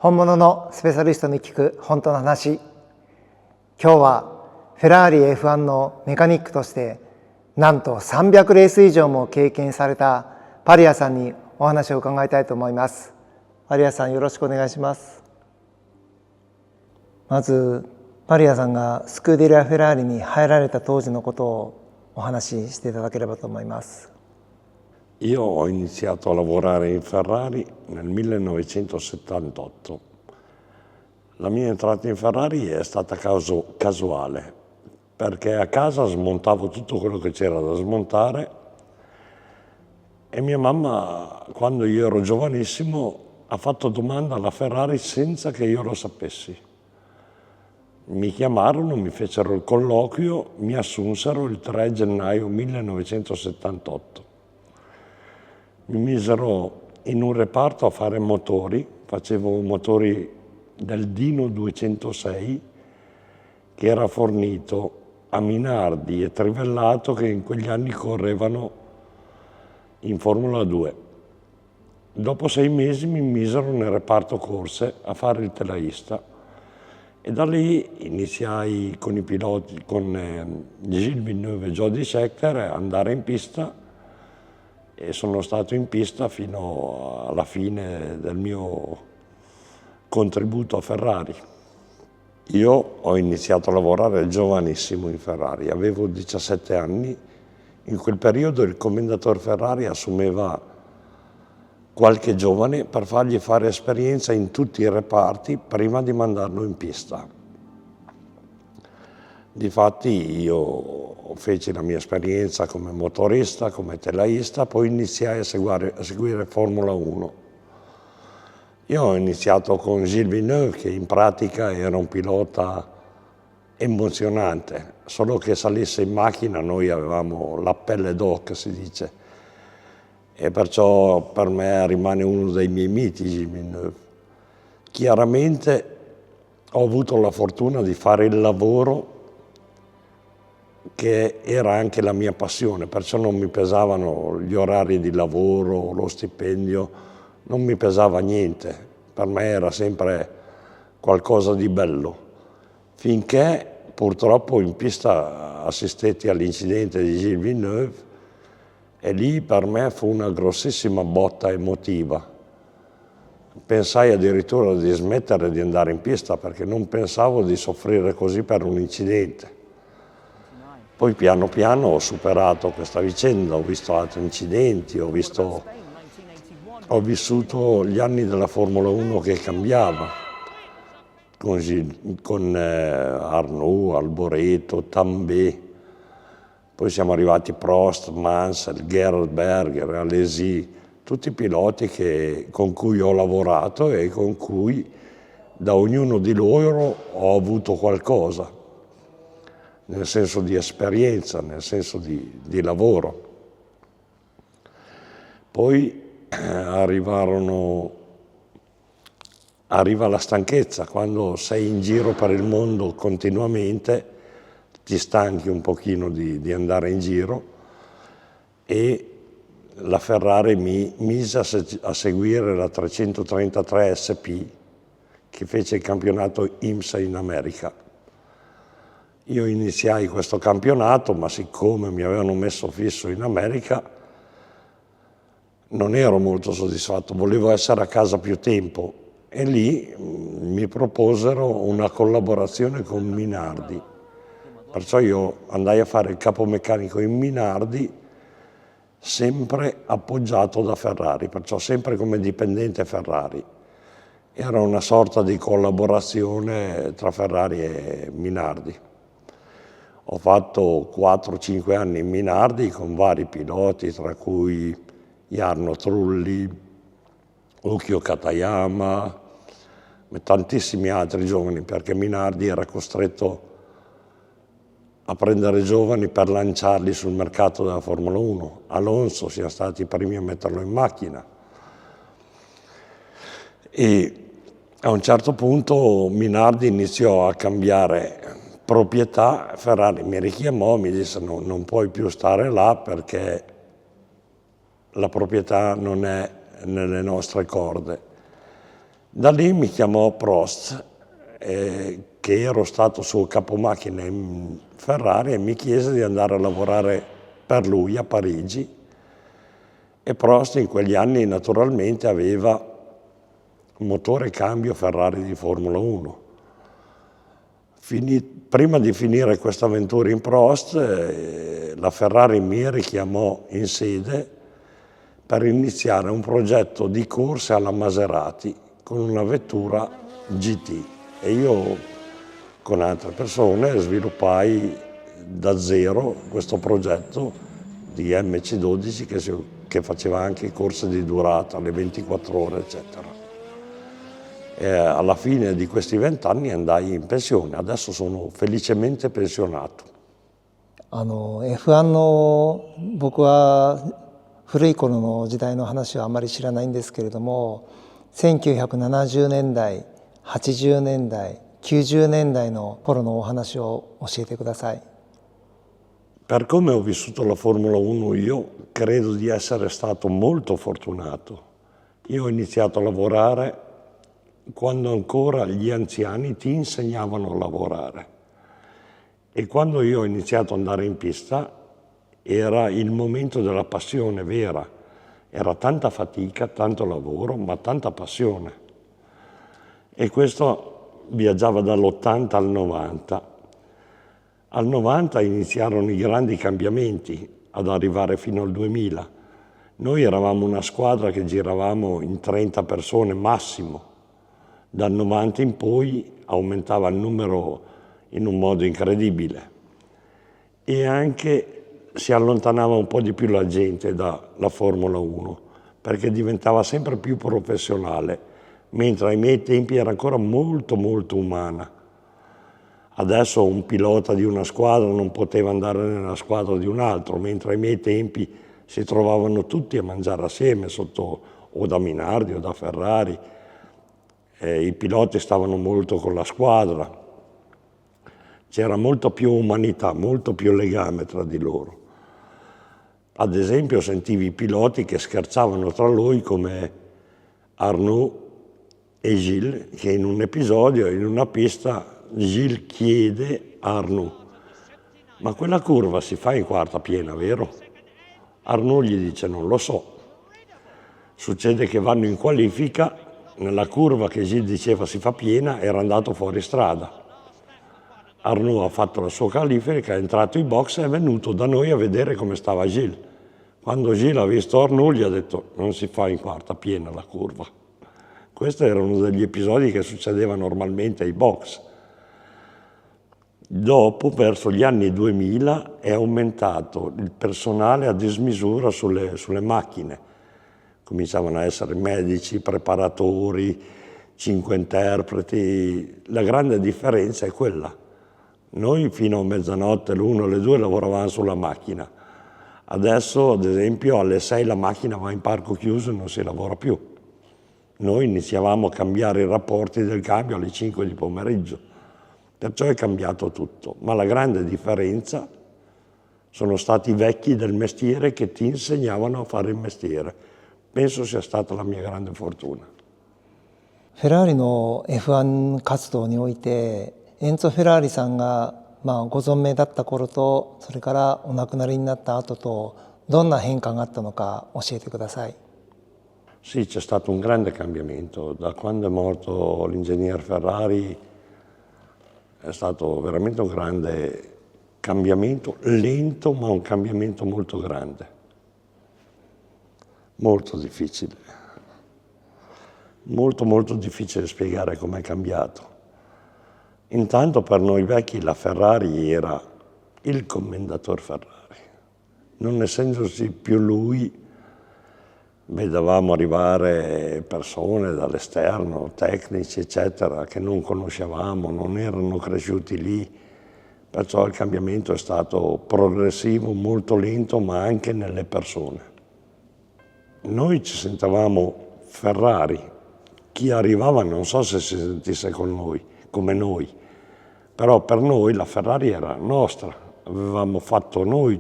本物のスペシャリストに聞く本当の話。今日はフェラーリ F1 のメカニックとしてなんと300レース以上も経験されたパリアさんにお話を伺いたいと思います。パリアさん、よろしくお願いします。まずパリアさんがスクデリア・フェラーリに入られた当時のことをお話ししていただければと思います。Io ho iniziato a lavorare in Ferrari nel 1978. La mia entrata in Ferrari è stata casuale, perché a casa smontavo tutto quello che c'era da smontare e mia mamma, quando io ero giovanissimo, ha fatto domanda alla Ferrari senza che io lo sapessi. Mi chiamarono, mi fecero il colloquio, mi assunsero il 3 gennaio 1978. Mi misero in un reparto a fare motori, facevo motori del Dino 206 che era fornito a Minardi e Trivellato che in quegli anni correvano in Formula 2. Dopo 6 mesi mi misero nel reparto corse a fare il telaista e da lì iniziai con i piloti, con Gilles Villeneuve e Jody Scheckter, a andare in pista e sono stato in pista fino alla fine del mio contributo a Ferrari. Io ho iniziato a lavorare giovanissimo in Ferrari, avevo 17 anni. In quel periodo il commendatore Ferrari assumeva qualche giovane per fargli fare esperienza in tutti i reparti prima di mandarlo in pista. Difatti io feci la mia esperienza come motorista, come telaista, poi iniziai a seguire Formula 1. Io ho iniziato con Gilles Villeneuve, che in pratica era un pilota emozionante, solo che salisse in macchina noi avevamo la pelle d'oca, si dice, e perciò per me rimane uno dei miei miti Gilles Villeneuve. Chiaramente ho avuto la fortuna di fare il lavoro che era anche la mia passione, perciò non mi pesavano gli orari di lavoro, lo stipendio, non mi pesava niente, per me era sempre qualcosa di bello, finché purtroppo in pista assistetti all'incidente di Gilles Villeneuve e lì per me fu una grossissima botta emotiva. Pensai addirittura di smettere di andare in pista perché non pensavo di soffrire così per un incidente. Poi piano piano ho superato questa vicenda, ho visto altri incidenti, ho vissuto gli anni della Formula 1 che cambiava, con Arnoux, Alboreto, Tambay, poi siamo arrivati Prost, Mansell, Gerhard Berger, Alesi, tutti piloti con cui ho lavorato e con cui da ognuno di loro ho avuto qualcosa, nel senso di esperienza, nel senso di lavoro. Poi arriva la stanchezza, quando sei in giro per il mondo continuamente, ti stanchi un pochino di andare in giro e la Ferrari mi mise a seguire la 333 SP che fece il campionato IMSA in America. Io iniziai questo campionato, ma siccome mi avevano messo fisso in America, non ero molto soddisfatto, volevo essere a casa più tempo e lì mi proposero una collaborazione con Minardi. Perciò io andai a fare il capomeccanico in Minardi, sempre appoggiato da Ferrari, perciò sempre come dipendente Ferrari. Era una sorta di collaborazione tra Ferrari e Minardi. Ho fatto 4-5 anni in Minardi con vari piloti, tra cui Jarno Trulli, Ukio Katayama, e tantissimi altri giovani, perché Minardi era costretto a prendere giovani per lanciarli sul mercato della Formula 1. Alonso siamo stati i primi a metterlo in macchina. E a un certo punto Minardi iniziò a cambiare proprietà, Ferrari mi richiamò, mi disse non puoi più stare là perché la proprietà non è nelle nostre corde. Da lì mi chiamò Prost, che ero stato suo capomacchina in Ferrari, e mi chiese di andare a lavorare per lui a Parigi. E Prost in quegli anni naturalmente aveva motore e cambio Ferrari di Formula 1. Prima di finire questa avventura in Prost, la Ferrari mi richiamò in sede per iniziare un progetto di corse alla Maserati con una vettura GT, e io con altre persone sviluppai da zero questo progetto di MC12 che faceva anche corse di durata, le 24 ore, eccetera. E alla fine di questi 20 anni andai in pensione, adesso sono felicemente pensionato. F1 の僕は古い頃の時代の話はあまり知らないんですけれども、1970年代、80年代、90年代の頃のお話を教えてください。Per come ho vissuto la Formula 1 io credo di essere stato molto fortunato. Io ho iniziato a lavorare quando ancora gli anziani ti insegnavano a lavorare, e quando io ho iniziato ad andare in pista era il momento della passione vera, era tanta fatica, tanto lavoro, ma tanta passione. E questo viaggiava dall'80 al 90. Al 90 iniziarono i grandi cambiamenti ad arrivare fino al 2000. Noi eravamo una squadra che giravamo in 30 persone massimo. Dal 90 in poi aumentava il numero in un modo incredibile, e anche si allontanava un po' di più la gente dalla Formula 1 perché diventava sempre più professionale, mentre ai miei tempi era ancora molto molto umana. Adesso un pilota di una squadra non poteva andare nella squadra di un altro, mentre ai miei tempi si trovavano tutti a mangiare assieme sotto o da Minardi o da Ferrari. I piloti stavano molto con la squadra, c'era molto più umanità, molto più legame tra di loro. Ad esempio sentivi i piloti che scherzavano tra loro come Arnoux e Gilles, che in un episodio, in una pista, Gilles chiede a Arnoux: ma quella curva si fa in quarta piena, vero? Arnoux gli dice: non lo so. Succede che vanno in qualifica, nella curva che Gilles diceva si fa piena era andato fuori strada. Arnoux ha fatto la sua qualifica, è entrato in box e è venuto da noi a vedere come stava Gilles. Quando Gilles ha visto Arnoux gli ha detto: non si fa in quarta piena la curva. Questo era uno degli episodi che succedeva normalmente ai box. Dopo, verso gli anni 2000, è aumentato il personale a dismisura sulle macchine. Cominciavano a essere medici, preparatori, 5 interpreti. La grande differenza è quella. Noi fino a mezzanotte, l'1, alle 2 lavoravamo sulla macchina. Adesso, ad esempio, alle 6 la macchina va in parco chiuso e non si lavora più. Noi iniziavamo a cambiare i rapporti del cambio alle 5 di pomeriggio. Perciò è cambiato tutto. Ma la grande differenza sono stati i vecchi del mestiere che ti insegnavano a fare il mestiere. Penso sia stata la mia grande fortuna. フェラーリの F1 活動において、エンツォ・フェラーリさんがご存命だった頃と、それからお亡くなりになった後と、どんな変化があったのか教えてください。Sì, c'è stato un grande cambiamento. Da quando è morto l'ingegner Ferrari è stato veramente un grande cambiamento, lento ma un cambiamento molto grande. Molto difficile, molto molto difficile spiegare com'è cambiato. Intanto per noi vecchi la Ferrari era il commendator Ferrari, non essendoci più lui vedevamo arrivare persone dall'esterno, tecnici eccetera, che non conoscevamo, non erano cresciuti lì, perciò il cambiamento è stato progressivo, molto lento, ma anche nelle persone. Noi ci sentivamo Ferrari, chi arrivava non so se si sentisse con noi, come noi, però per noi la Ferrari era nostra, avevamo fatto noi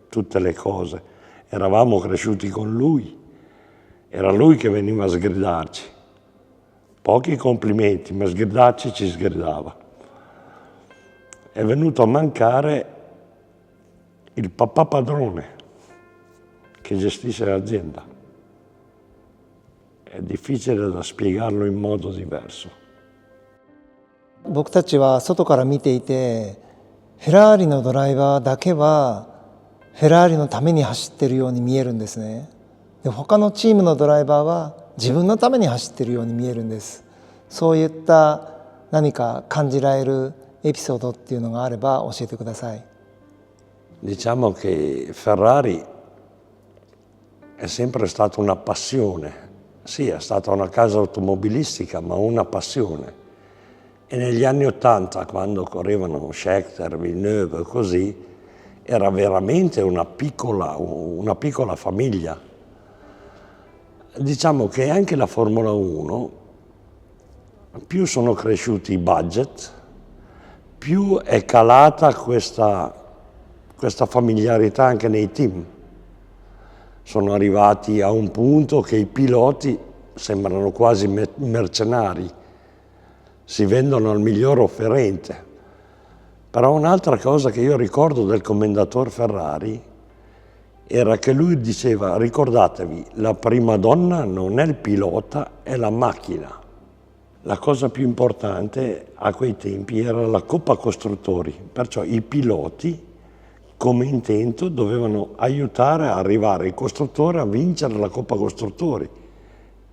tutte le cose, eravamo cresciuti con lui, era lui che veniva a sgridarci, Pochi complimenti, ma sgridarci ci sgridava. È venuto a mancare il papà padrone che gestisce l'azienda. È difficile da spiegarlo in modo diverso. 僕たちは外から見ていて、フェラーリのドライバーだけはフェラーリのために走ってるように見えるんですね。で、他のチームのドライバーは自分のために走ってるように見えるんです。そういった何か感じられるエピソードっていうのがあれば教えてください。Diciamo che Ferrari è sempre stata una passione. Sì, è stata una casa automobilistica, ma una passione. E negli anni '80, quando correvano Scheckter, Villeneuve, così, era veramente una piccola famiglia. Diciamo che anche la Formula 1, più sono cresciuti i budget, più è calata questa familiarità anche nei team. Sono arrivati a un punto che i piloti sembrano quasi mercenari, si vendono al miglior offerente. Però un'altra cosa che io ricordo del commendator Ferrari era che lui diceva: ricordatevi, la prima donna non è il pilota, è la macchina. La cosa più importante a quei tempi era la Coppa Costruttori, perciò i piloti come intento dovevano aiutare a arrivare il costruttore a vincere la Coppa Costruttori,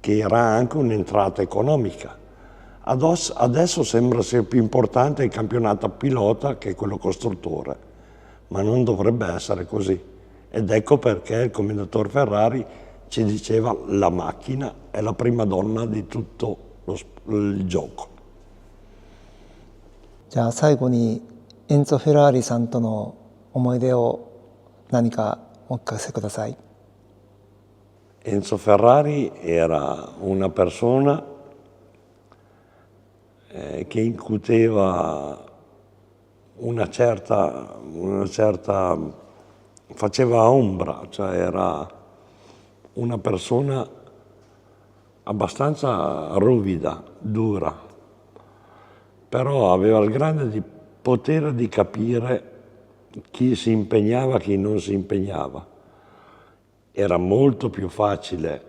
che era anche un'entrata economica. Adesso sembra sia più importante il campionato pilota che quello costruttore, ma non dovrebbe essere così. Ed ecco perché il commendatore Ferrari ci diceva: la macchina è la prima donna di tutto il gioco. じゃあ最後にエンツォ・フェラーリさんとの思い出を何かお聞かせください。 Enzo Ferrari era una persona che incuteva una certa, faceva ombra, cioè era una persona abbastanza ruvida, dura, però aveva il grande potere di capire chi si impegnava e chi non si impegnava. Era molto più facile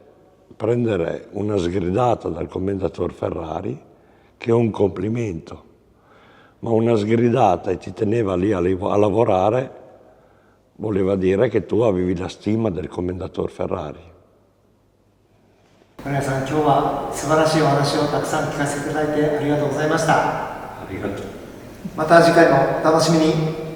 prendere una sgridata dal commendator Ferrari che un complimento, ma una sgridata e ti teneva lì a lavorare voleva dire che tu avevi la stima del commendator Ferrari. 金谷さん、今日は素晴らしいお話をたくさん聞かせていただいてありがとうございました。ありがとう。また次回もお楽しみに。